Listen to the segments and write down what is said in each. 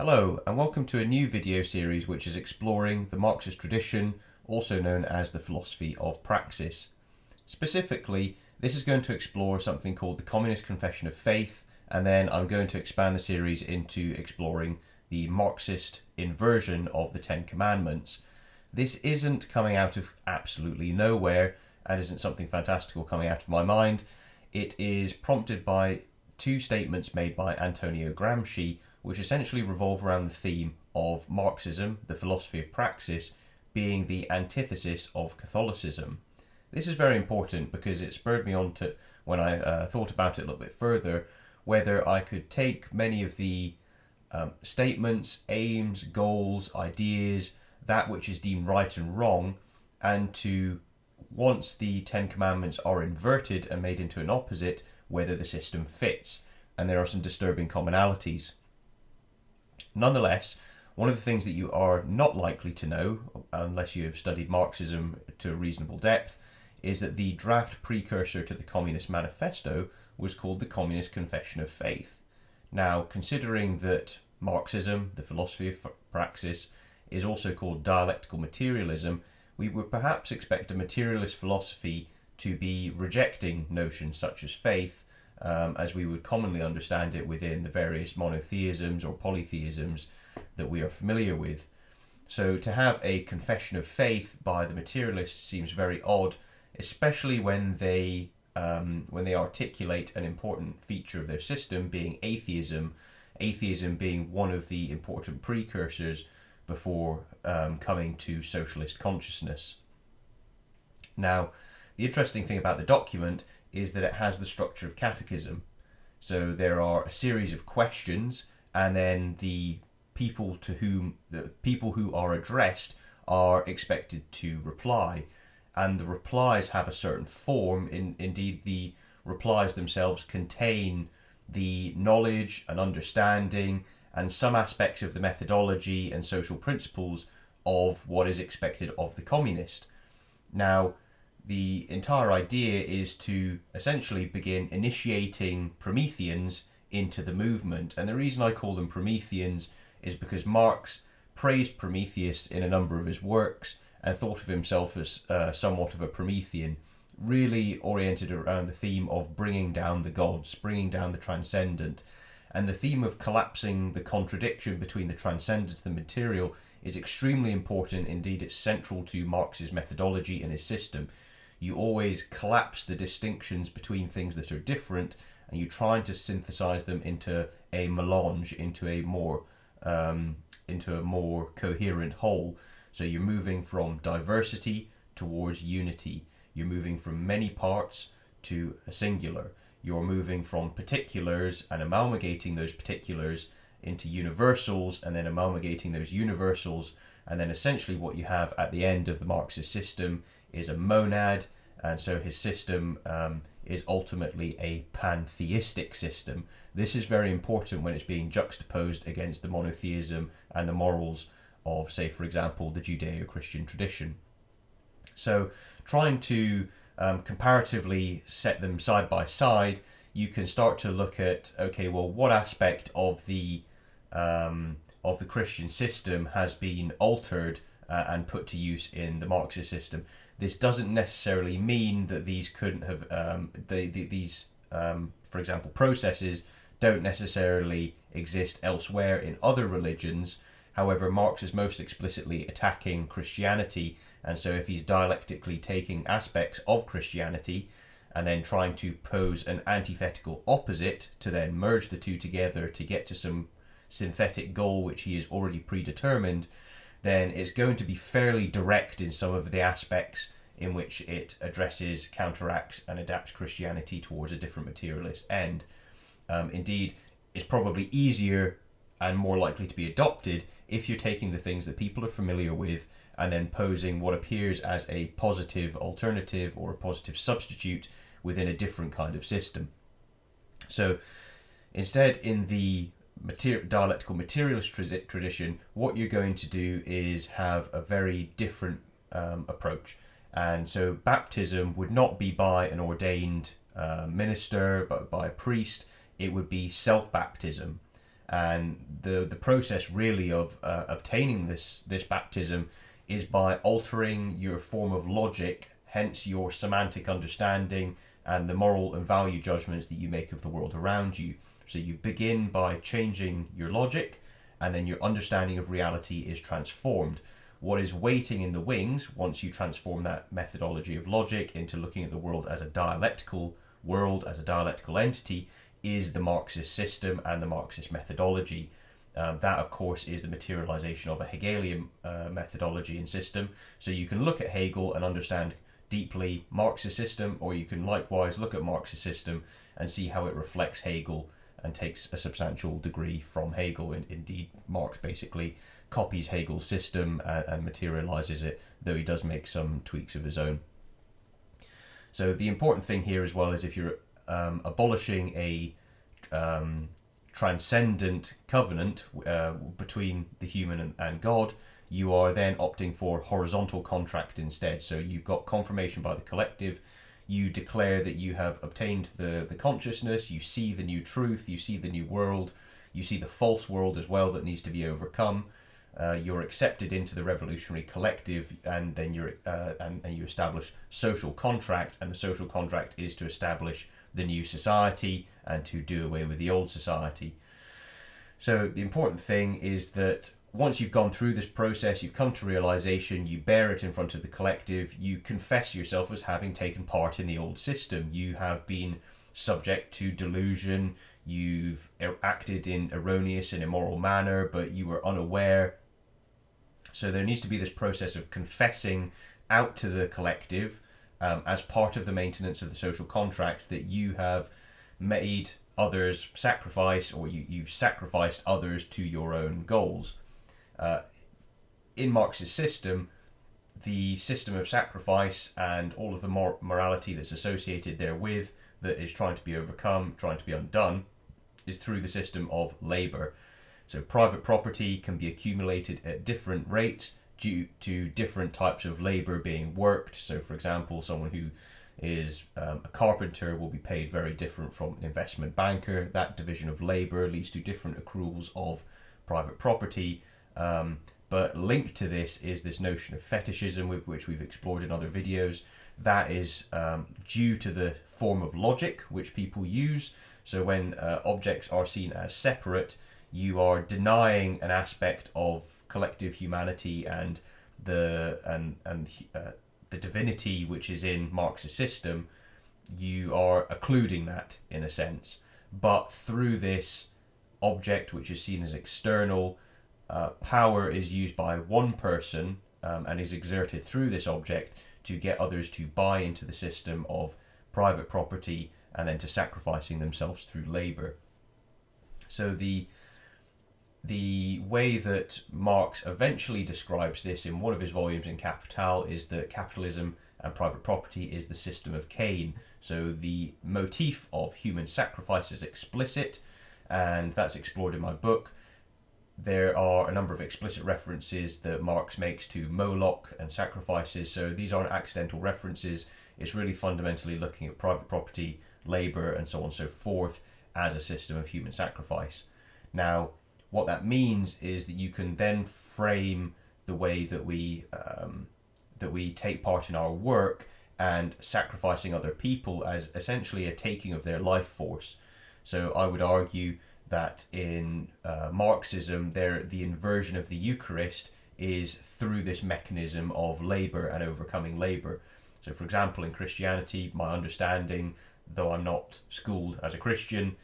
Hello and welcome to a new video series which is exploring the Marxist tradition, also known as the philosophy of praxis. Specifically, this is going to explore something called the Communist Confession of Faith, and then I'm going to expand the series into exploring the Marxist inversion of the Ten Commandments. This isn't coming out of absolutely nowhere and isn't something fantastical coming out of my mind. It is prompted by two statements made by Antonio Gramsci, which essentially revolve around the theme of Marxism, the philosophy of praxis, being the antithesis of Catholicism. This is very important because it spurred me on to, when I thought about it a little bit further, whether I could take many of the statements, aims, goals, ideas, that which is deemed right and wrong, and to, once the Ten Commandments are inverted and made into an opposite, whether the system fits. And there are some disturbing commonalities. Nonetheless, one of the things that you are not likely to know, unless you have studied Marxism to a reasonable depth, is that the draft precursor to the Communist Manifesto was called the Communist Confession of Faith. Now, considering that Marxism, the philosophy of praxis, is also called dialectical materialism, we would perhaps expect a materialist philosophy to be rejecting notions such as faith, as we would commonly understand it within the various monotheisms or polytheisms that we are familiar with. So to have a confession of faith by the materialists seems very odd, especially when they articulate an important feature of their system being atheism being one of the important precursors before coming to socialist consciousness. Now, the interesting thing about the document is that it has the structure of catechism. So there are a series of questions, and then the people who are addressed are expected to reply. And the replies have a certain form. Indeed, the replies themselves contain the knowledge and understanding and some aspects of the methodology and social principles of what is expected of the communist. Now, the entire idea is to essentially begin initiating Prometheans into the movement. And the reason I call them Prometheans is because Marx praised Prometheus in a number of his works and thought of himself as somewhat of a Promethean, really oriented around the theme of bringing down the gods, bringing down the transcendent. And the theme of collapsing the contradiction between the transcendent and the material is extremely important. Indeed, it's central to Marx's methodology and his system. You always collapse the distinctions between things that are different, and you try to synthesize them into a melange, into a more coherent whole. So you're moving from diversity towards unity. You're moving from many parts to a singular. You're moving from particulars and amalgamating those particulars into universals, and then amalgamating those universals, and then essentially what you have at the end of the Marxist system is a monad, and so his system is ultimately a pantheistic system. This is very important when it's being juxtaposed against the monotheism and the morals of, say, for example, the Judeo-Christian tradition. So trying to comparatively set them side by side, you can start to look at, okay, well, what aspect of the Christian system has been altered and put to use in the Marxist system. This doesn't necessarily mean that these couldn't have, for example, processes don't necessarily exist elsewhere in other religions. However, Marx is most explicitly attacking Christianity, and so if he's dialectically taking aspects of Christianity and then trying to pose an antithetical opposite to then merge the two together to get to some synthetic goal which he has already predetermined, then it's going to be fairly direct in some of the aspects in which it addresses, counteracts, and adapts Christianity towards a different materialist end. Indeed, it's probably easier and more likely to be adopted if you're taking the things that people are familiar with and then posing what appears as a positive alternative or a positive substitute within a different kind of system. So instead, in the dialectical materialist tradition, what you're going to do is have a very different approach. And so baptism would not be by an ordained minister, but by a priest. It would be self-baptism. And the process really of obtaining this baptism is by altering your form of logic, hence your semantic understanding and the moral and value judgments that you make of the world around you. So you begin by changing your logic, and then your understanding of reality is transformed. What is waiting in the wings, once you transform that methodology of logic into looking at the world as a dialectical world, as a dialectical entity, is the Marxist system and the Marxist methodology. That, of course, is the materialization of a Hegelian methodology and system. So you can look at Hegel and understand deeply Marxist system, or you can likewise look at Marxist system and see how it reflects Hegel and takes a substantial degree from Hegel. And indeed, Marx basically copies Hegel's system and materializes it, though he does make some tweaks of his own. So the important thing here as well is if you're abolishing a transcendent covenant between the human and God, you are then opting for horizontal contract instead. So you've got confirmation by the collective. You declare that you have obtained the consciousness, you see the new truth, you see the new world, you see the false world as well that needs to be overcome. You're accepted into the revolutionary collective, and then you establish social contract, and the social contract is to establish the new society and to do away with the old society. So the important thing is that once you've gone through this process, you've come to realization, you bear it in front of the collective, you confess yourself as having taken part in the old system. You have been subject to delusion, you've acted in erroneous and immoral manner, but you were unaware. So there needs to be this process of confessing out to the collective as part of the maintenance of the social contract that you have made others sacrifice, or you've sacrificed others to your own goals. In Marx's system, the system of sacrifice and all of the morality that's associated therewith, that is trying to be overcome, trying to be undone, is through the system of labour. So private property can be accumulated at different rates due to different types of labour being worked. So for example, someone who is a carpenter will be paid very different from an investment banker. That division of labour leads to different accruals of private property. But linked to this is this notion of fetishism, which we've explored in other videos. That is due to the form of logic which people use. So when objects are seen as separate, you are denying an aspect of collective humanity and the divinity which is in Marx's system. You are occluding that in a sense. But through this object which is seen as external, power is used by one person and is exerted through this object to get others to buy into the system of private property and then to sacrificing themselves through labour. So the way that Marx eventually describes this in one of his volumes in Capital is that capitalism and private property is the system of Cain. So the motif of human sacrifice is explicit, and that's explored in my book. There are a number of explicit references that Marx makes to Moloch and sacrifices, so these aren't accidental references. It's really fundamentally looking at private property, labour, and so on and so forth as a system of human sacrifice. Now, what that means is that you can then frame the way that we take part in our work and sacrificing other people as essentially a taking of their life force. So I would argue that in Marxism, the inversion of the Eucharist is through this mechanism of labour and overcoming labour. So for example, in Christianity, my understanding, though I'm not schooled as a Christian,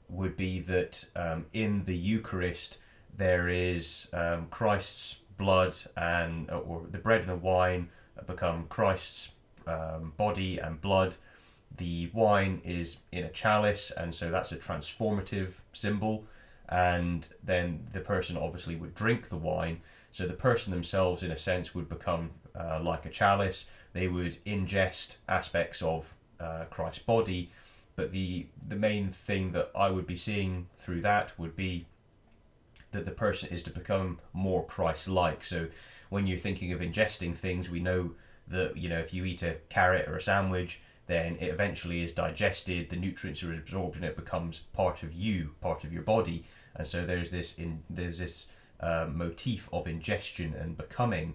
would be that in the Eucharist there is Christ's blood or the bread and the wine become Christ's body and blood. The wine is in a chalice, and so that's a transformative symbol, and then the person obviously would drink the wine. So the person themselves in a sense would become like a chalice. They would ingest aspects of Christ's body, but the main thing that I would be seeing through that would be that the person is to become more Christ-like. So when you're thinking of ingesting things, we know that, if you eat a carrot or a sandwich, then it eventually is digested, the nutrients are absorbed, and it becomes part of you, part of your body. And so there's this motif of ingestion and becoming,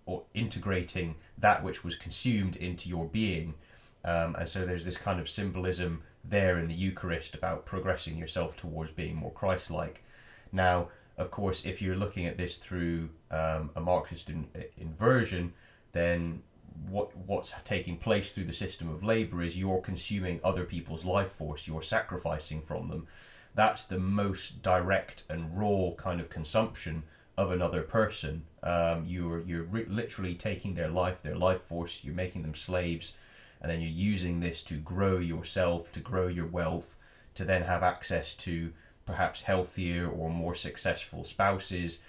or integrating that which was consumed into your being. And so there's this kind of symbolism there in the Eucharist about progressing yourself towards being more Christ-like. Now, of course, if you're looking at this through a Marxist inversion, then what's taking place through the system of labour is you're consuming other people's life force, you're sacrificing from them. That's the most direct and raw kind of consumption of another person. You're literally taking their life force, you're making them slaves, and then you're using this to grow yourself, to grow your wealth, to then have access to perhaps healthier or more successful spouses,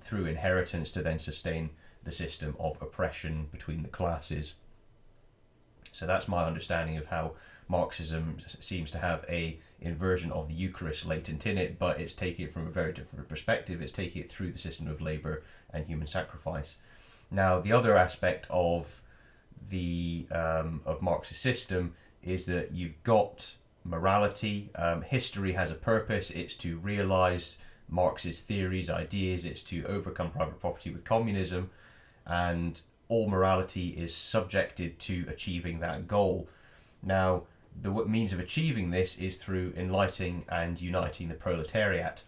through inheritance, to then sustain the system of oppression between the classes. So that's my understanding of how Marxism seems to have a inversion of the Eucharist latent in it, but it's taking it from a very different perspective. It's taking it through the system of labour and human sacrifice. Now, the other aspect of the of Marx's system is that you've got morality. History has a purpose. It's to realise Marx's theories, ideas. It's to overcome private property with communism, and all morality is subjected to achieving that goal. Now, the means of achieving this is through enlightening and uniting the proletariat.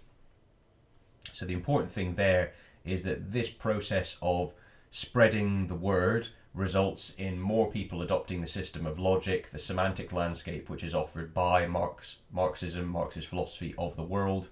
So the important thing there is that this process of spreading the word results in more people adopting the system of logic, the semantic landscape which is offered by Marxism, Marxist philosophy of the world.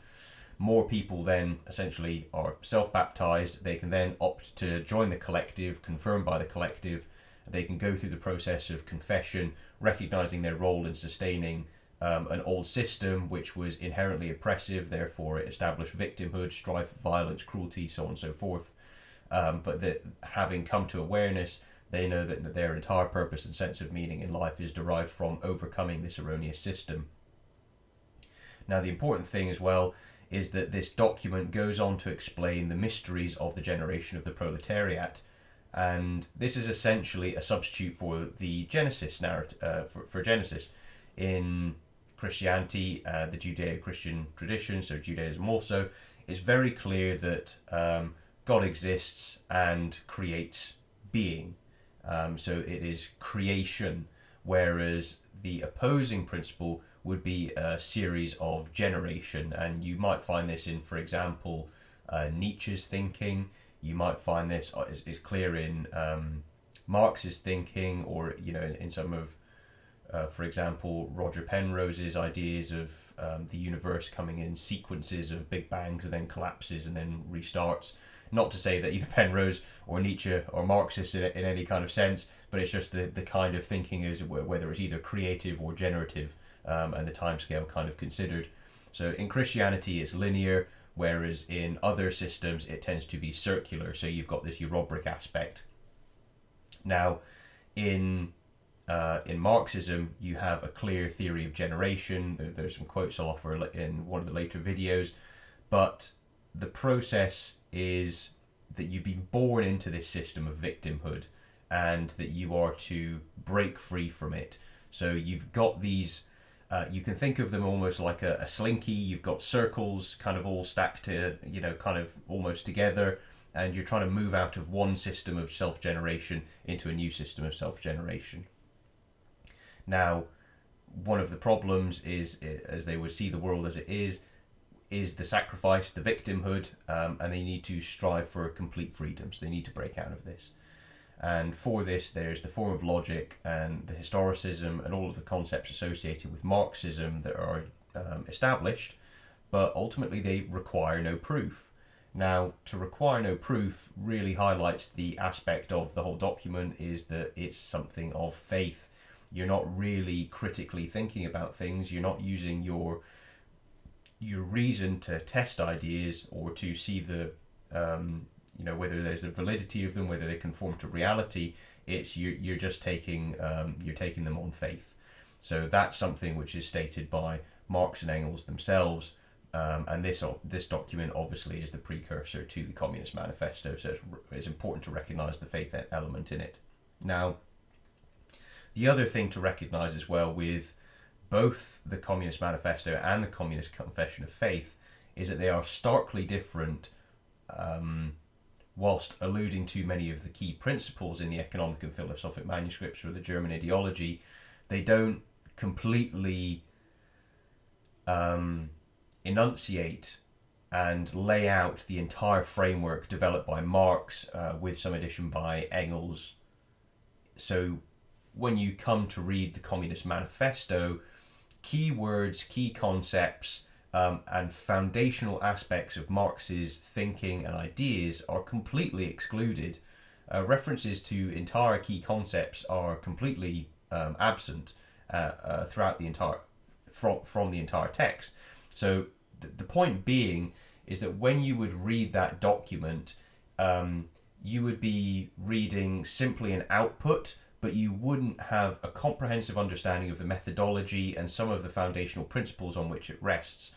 More people then essentially are self-baptized. They can then opt to join the collective, confirmed by the collective. They can go through the process of confession, recognizing their role in sustaining an old system which was inherently oppressive, therefore it established victimhood, strife, violence, cruelty, so on and so forth. But that having come to awareness, they know that their entire purpose and sense of meaning in life is derived from overcoming this erroneous system. Now, the important thing as well is that this document goes on to explain the mysteries of the generation of the proletariat. And this is essentially a substitute for the Genesis narrative, for Genesis. In Christianity, the Judeo-Christian tradition, so Judaism also, it's very clear that God exists and creates being. So it is creation, whereas the opposing principle would be a series of generation. And you might find this in, for example, Nietzsche's thinking. You might find this is clear in Marx's thinking, or in some of, for example, Roger Penrose's ideas of the universe coming in sequences of big bangs and then collapses and then restarts. Not to say that either Penrose or Nietzsche or Marxist in any kind of sense, but it's just the kind of thinking is whether it's either creative or generative, and the timescale kind of considered. So in Christianity it's linear, whereas in other systems it tends to be circular. So you've got this Eurobric aspect. Now, in Marxism, you have a clear theory of generation. There's some quotes I'll offer in one of the later videos, but the process is that you've been born into this system of victimhood, and that you are to break free from it. So you've got these, you can think of them almost like a slinky. You've got circles kind of all stacked to, kind of almost together, and you're trying to move out of one system of self-generation into a new system of self-generation. Now, one of the problems is, as they would see the world as it is the sacrifice, the victimhood, and they need to strive for complete freedom. So they need to break out of this. And for this, there's the form of logic and the historicism and all of the concepts associated with Marxism that are established, but ultimately they require no proof. Now, to require no proof really highlights the aspect of the whole document is that it's something of faith. You're not really critically thinking about things. You're not using your reason to test ideas or to see the whether there's a validity of them, whether they conform to reality. It's you're just taking them on faith. So that's something which is stated by Marx and Engels themselves, and this document obviously is the precursor to the Communist Manifesto. So it's important to recognise the faith element in it. Now, the other thing to recognise as well with both the Communist Manifesto and the Communist Confession of Faith is that they are starkly different, whilst alluding to many of the key principles in the economic and philosophic manuscripts or the German ideology. They don't completely enunciate and lay out the entire framework developed by Marx, with some addition by Engels. So when you come to read the Communist Manifesto, key words, key concepts, and foundational aspects of Marx's thinking and ideas are completely excluded. References to entire key concepts are completely absent throughout the entire from the entire text. So the point being is that when you would read that document, you would be reading simply an output, but you wouldn't have a comprehensive understanding of the methodology and some of the foundational principles on which it rests.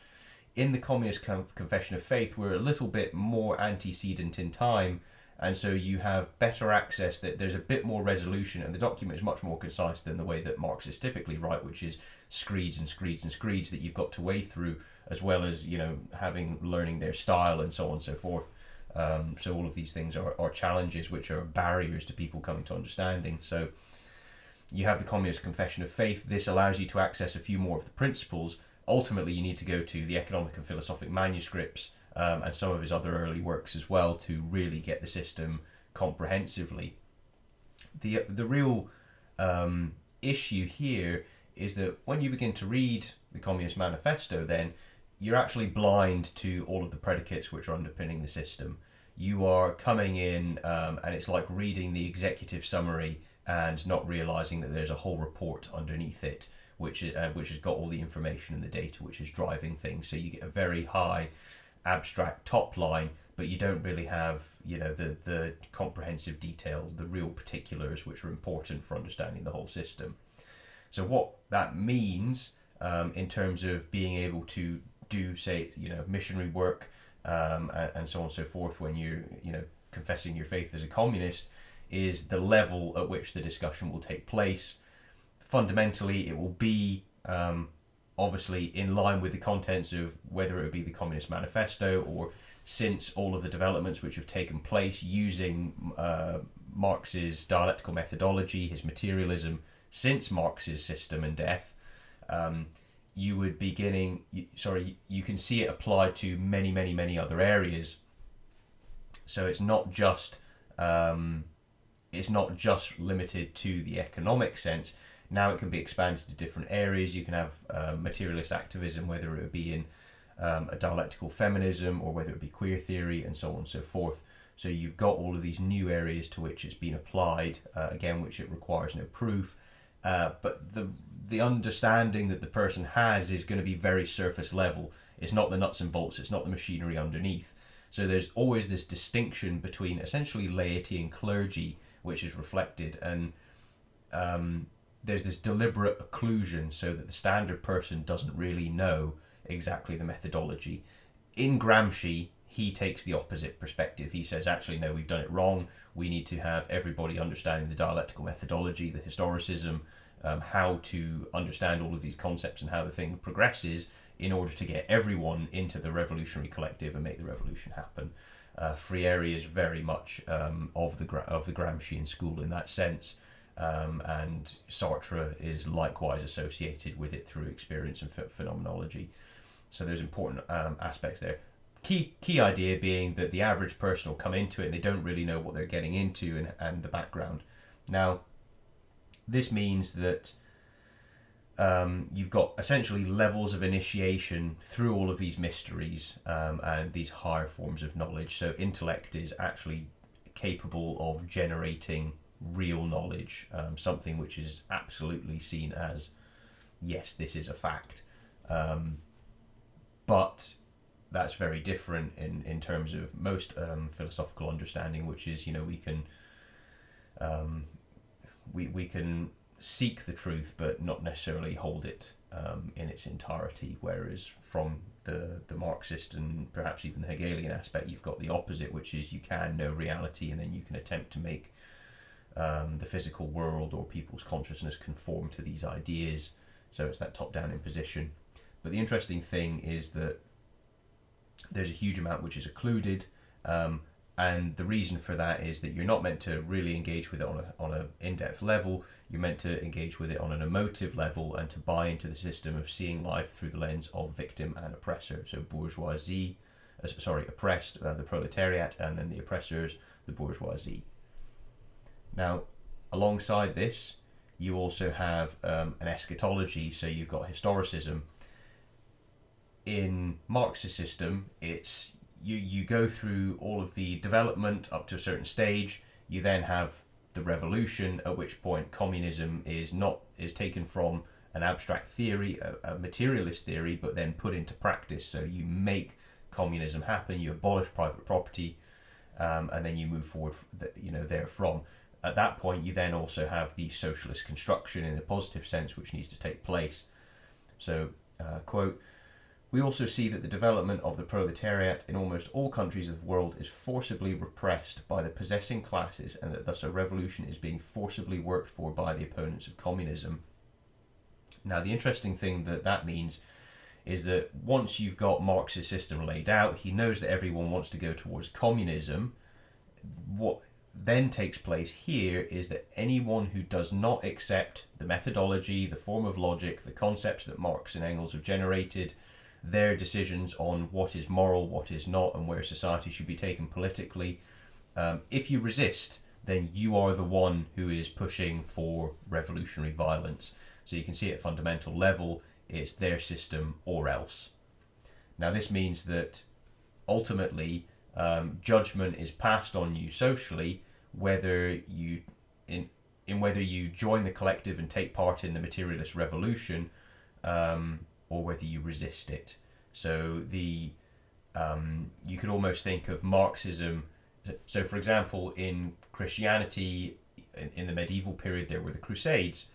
In the Communist Confession of Faith, we're a little bit more antecedent in time, and so you have better access, that there's a bit more resolution, and the document is much more concise than the way that Marxists typically write, which is screeds and screeds and screeds that you've got to wade through, as well as, learning their style and so on and so forth. So all of these things are challenges which are barriers to people coming to understanding. So you have the Communist Confession of Faith. This allows you to access a few more of the principles. Ultimately, you need to go to the economic and philosophic manuscripts and some of his other early works as well to really get the system comprehensively. The real issue here is that when you begin to read the Communist Manifesto, then you're actually blind to all of the predicates which are underpinning the system. You are coming in and it's like reading the executive summary and not realizing that there's a whole report underneath it, which has got all the information and the data which is driving things. So you get a very high abstract top line, but you don't really have the comprehensive detail, the real particulars which are important for understanding the whole system. So what that means in terms of being able to do, say, missionary work and so on and so forth when you're confessing your faith as a communist, is the level at which the discussion will take place. Fundamentally, it will be obviously in line with the contents of whether it would be the Communist Manifesto, or since all of the developments which have taken place using Marx's dialectical methodology, his materialism, since Marx's System and Death, you can see it applied to many, many, many other areas. So it's not just limited to the economic sense. Now it can be expanded to different areas. You can have materialist activism, whether it would be in a dialectical feminism or whether it be queer theory and so on and so forth. So you've got all of these new areas to which it's been applied, again, which it requires no proof. But the understanding that the person has is going to be very surface level. It's not the nuts and bolts. It's not the machinery underneath. So there's always this distinction between essentially laity and clergy, which is reflected, and there's this deliberate occlusion so that the standard person doesn't really know exactly the methodology. In Gramsci, he takes the opposite perspective. He says, actually, no, we've done it wrong. We need to have everybody understanding the dialectical methodology, the historicism, how to understand all of these concepts and how the thing progresses in order to get everyone into the revolutionary collective and make the revolution happen. Freire is very much of the Gramscian school in that sense, and Sartre is likewise associated with it through experience and phenomenology. So there's important aspects there. Key idea being that the average person will come into it and they don't really know what they're getting into and the background. Now, this means that you've got essentially levels of initiation through all of these mysteries and these higher forms of knowledge. So intellect is actually capable of generating real knowledge, something which is absolutely seen as, yes, this is a fact. But that's very different in terms of most philosophical understanding, which is, we can seek the truth but not necessarily hold it in its entirety, whereas from the Marxist and perhaps even the Hegelian aspect, you've got the opposite, which is you can know reality and then you can attempt to make the physical world or people's consciousness conform to these ideas. So it's that top-down imposition. But the interesting thing is that there's a huge amount which is occluded, and the reason for that is that you're not meant to really engage with it on a in-depth level. You're meant to engage with it on an emotive level and to buy into the system of seeing life through the lens of victim and oppressor. So bourgeoisie, oppressed, the proletariat, and then the oppressors, the bourgeoisie. Now, alongside this, you also have an eschatology, so you've got historicism. In Marx's system, it's you go through all of the development up to a certain stage. You then have the revolution, at which point communism is taken from an abstract theory, a materialist theory, but then put into practice. So you make communism happen. You abolish private property, and then you move forward. Therefrom. At that point, you then also have the socialist construction in the positive sense, which needs to take place. So, quote, "We also see that the development of the proletariat in almost all countries of the world is forcibly repressed by the possessing classes, and that thus a revolution is being forcibly worked for by the opponents of communism." Now, the interesting thing that means is that once you've got Marx's system laid out, he knows that everyone wants to go towards communism. What then takes place here is that anyone who does not accept the methodology, the form of logic, the concepts that Marx and Engels have generated, their decisions on what is moral, what is not, and where society should be taken politically, if you resist, then you are the one who is pushing for revolutionary violence. So you can see at fundamental level, it's their system or else. Now this means that ultimately judgment is passed on you socially, whether you whether you join the collective and take part in the materialist revolution, or whether you resist it. So you could almost think of Marxism. So, for example, in Christianity, in the medieval period, there were the Crusades.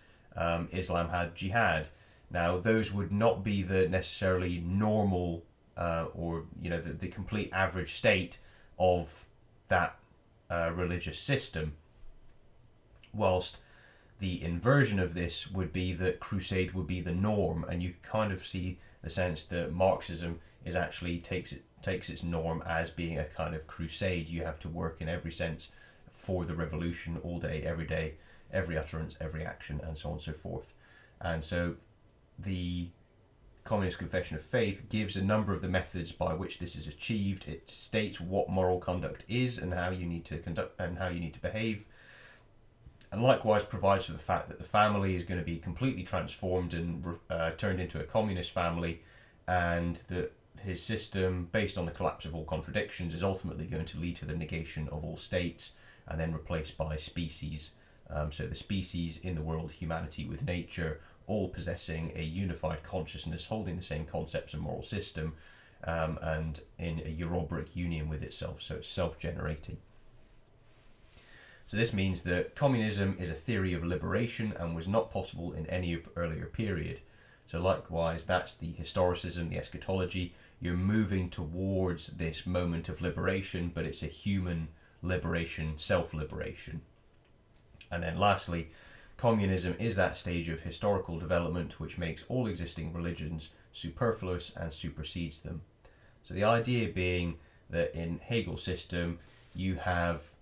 Islam had jihad. Now, those would not be the necessarily normal or the complete average state of that religious system, whilst the inversion of this would be that crusade would be the norm, and you kind of see the sense that Marxism is actually takes its norm as being a kind of crusade. You have to work in every sense for the revolution all day, every utterance, every action, and so on and so forth. And so the Communist Confession of Faith gives a number of the methods by which this is achieved. It states what moral conduct is and how you need to conduct and how you need to behave, and likewise provides for the fact that the family is going to be completely transformed and turned into a communist family, and that his system, based on the collapse of all contradictions, is ultimately going to lead to the negation of all states and then replaced by species. So the species in the world, humanity with nature, all possessing a unified consciousness, holding the same concepts and moral system, and in a Eurobric union with itself, so it's self-generating. So this means that communism is a theory of liberation and was not possible in any earlier period. So likewise, that's the historicism, the eschatology. You're moving towards this moment of liberation, but it's a human liberation, self-liberation. And then lastly, communism is that stage of historical development which makes all existing religions superfluous and supersedes them. So the idea being that in Hegel's system you have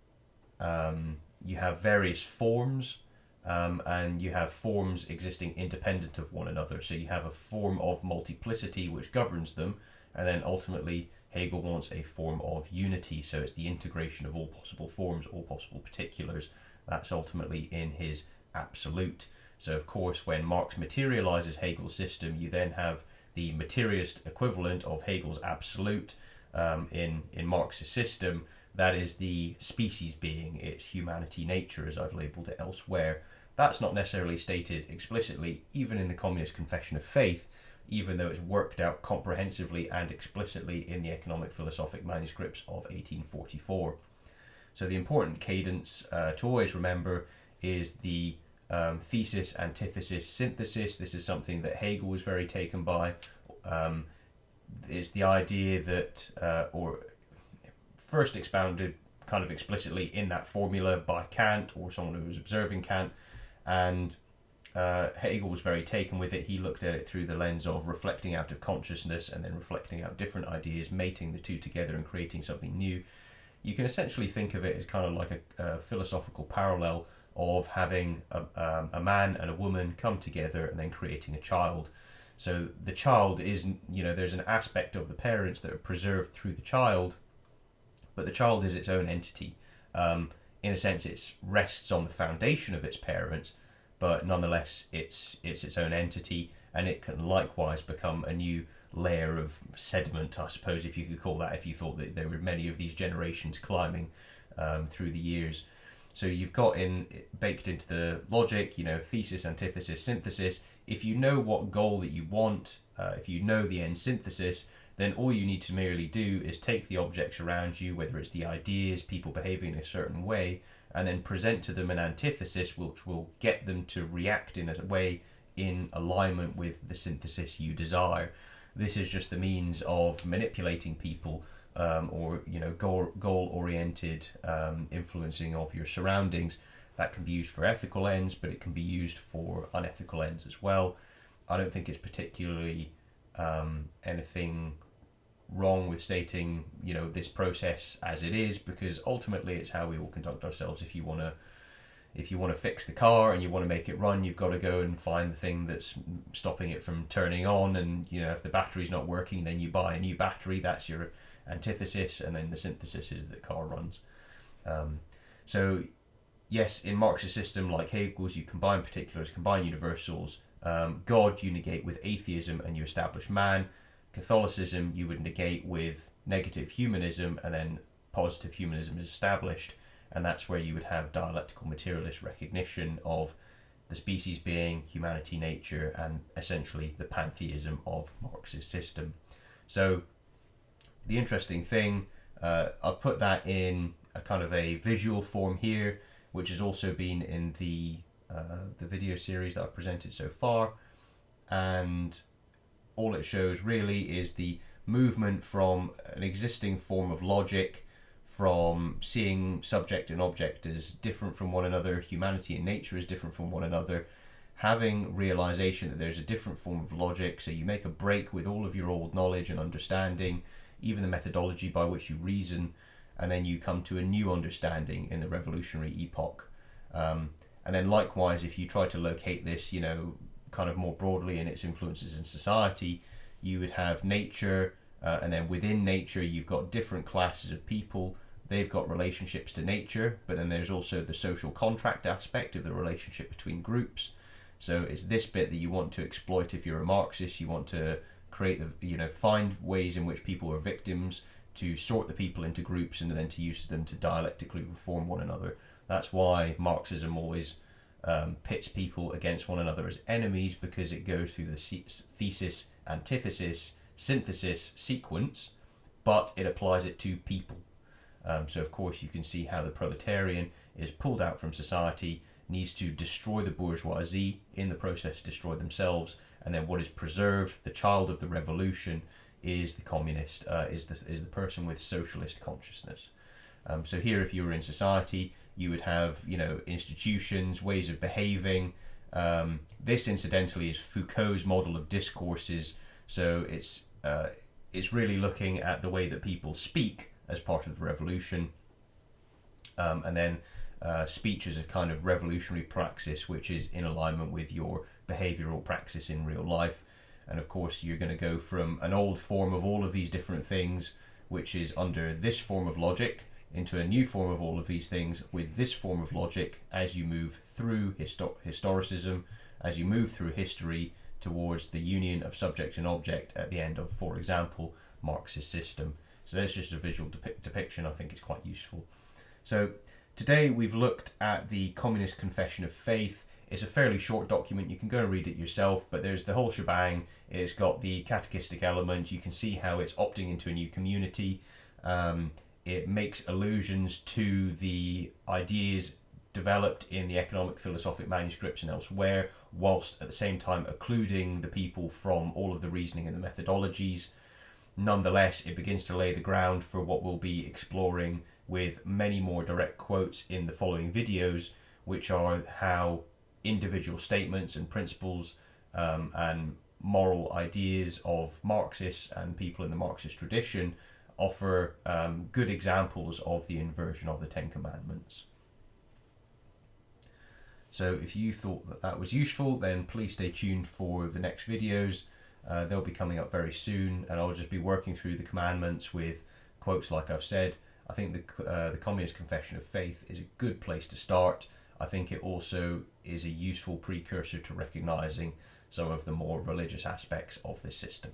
various forms, and you have forms existing independent of one another. So you have a form of multiplicity which governs them, and then ultimately Hegel wants a form of unity. So it's the integration of all possible forms, all possible particulars. That's ultimately in his absolute. So of course when Marx materializes Hegel's system, you then have the materialist equivalent of Hegel's absolute in Marx's system. That is the species being, it's humanity, nature, as I've labelled it elsewhere. That's not necessarily stated explicitly, even in the Communist Confession of Faith, even though it's worked out comprehensively and explicitly in the economic philosophic manuscripts of 1844. So the important cadence to always remember is the thesis, antithesis, synthesis. This is something that Hegel was very taken by. It's the idea that, or first expounded kind of explicitly in that formula by Kant, or someone who was observing Kant, and Hegel was very taken with it. He looked at it through the lens of reflecting out of consciousness and then reflecting out different ideas, mating the two together and creating something new. You can essentially think of it as kind of like a philosophical parallel of having a man and a woman come together and then creating a child. So the child is, there's an aspect of the parents that are preserved through the child, but the child is its own entity. In a sense, it rests on the foundation of its parents, but nonetheless, it's its own entity, and it can likewise become a new layer of sediment, I suppose, if you could call that, if you thought that there were many of these generations climbing through the years. So you've got baked into the logic, thesis, antithesis, synthesis. If you know what goal that you want, if you know the end synthesis, then all you need to merely do is take the objects around you, whether it's the ideas, people behaving in a certain way, and then present to them an antithesis which will get them to react in a way in alignment with the synthesis you desire. This is just the means of manipulating people, or goal-oriented influencing of your surroundings. That can be used for ethical ends, but it can be used for unethical ends as well. I don't think it's particularly anything wrong with stating this process as it is, because ultimately it's how we all conduct ourselves. If you want to fix the car and you want to make it run, you've got to go and find the thing that's stopping it from turning on, and if the battery's not working, then you buy a new battery. That's your antithesis, and then the synthesis is that the car runs. So yes, in Marxist system like Hegel's, you combine particulars, combine universals. God you negate with atheism and you establish man. Catholicism you would negate with negative humanism, and then positive humanism is established, and that's where you would have dialectical materialist recognition of the species being, humanity, nature, and essentially the pantheism of Marx's system. So the interesting thing, I've put that in a kind of a visual form here, which has also been in the video series that I've presented so far, and all it shows really is the movement from an existing form of logic, from seeing subject and object as different from one another, humanity and nature as different from one another, having realization that there's a different form of logic. So you make a break with all of your old knowledge and understanding, even the methodology by which you reason, and then you come to a new understanding in the revolutionary epoch. And then likewise, if you try to locate this, kind of more broadly in its influences in society, you would have nature, and then within nature you've got different classes of people. They've got relationships to nature, but then there's also the social contract aspect of the relationship between groups. So it's this bit that you want to exploit if you're a Marxist. You want to create find ways in which people are victims, to sort the people into groups, and then to use them to dialectically reform one another. That's why Marxism always pits people against one another as enemies, because it goes through the thesis, antithesis, synthesis sequence, but it applies it to people. So of course you can see how the proletarian is pulled out from society, needs to destroy the bourgeoisie, in the process destroy themselves, and then what is preserved, the child of the revolution, is the communist, is the person with socialist consciousness. So here, if you were in society, you would have institutions, ways of behaving. This incidentally is Foucault's model of discourses. So it's really looking at the way that people speak as part of the revolution, and then speech as a kind of revolutionary praxis which is in alignment with your behavioral praxis in real life. And of course you're going to go from an old form of all of these different things, which is under this form of logic, into a new form of all of these things with this form of logic, as you move through historicism, as you move through history towards the union of subject and object at the end of, for example, Marxist system. So that's just a visual depiction. I think it's quite useful. So today we've looked at the Communist Confession of Faith. It's a fairly short document. You can go and read it yourself, but there's the whole shebang. It's got the catechistic element. You can see how it's opting into a new community. It makes allusions to the ideas developed in the economic philosophic manuscripts and elsewhere, whilst at the same time occluding the people from all of the reasoning and the methodologies. Nonetheless, it begins to lay the ground for what we'll be exploring with many more direct quotes in the following videos, which are how individual statements and principles and moral ideas of Marxists and people in the Marxist tradition offer good examples of the inversion of the Ten Commandments. So if you thought that that was useful, then please stay tuned for the next videos. They'll be coming up very soon, and I'll just be working through the commandments with quotes like I've said. I think the Communist Confession of Faith is a good place to start. I think it also is a useful precursor to recognizing some of the more religious aspects of this system.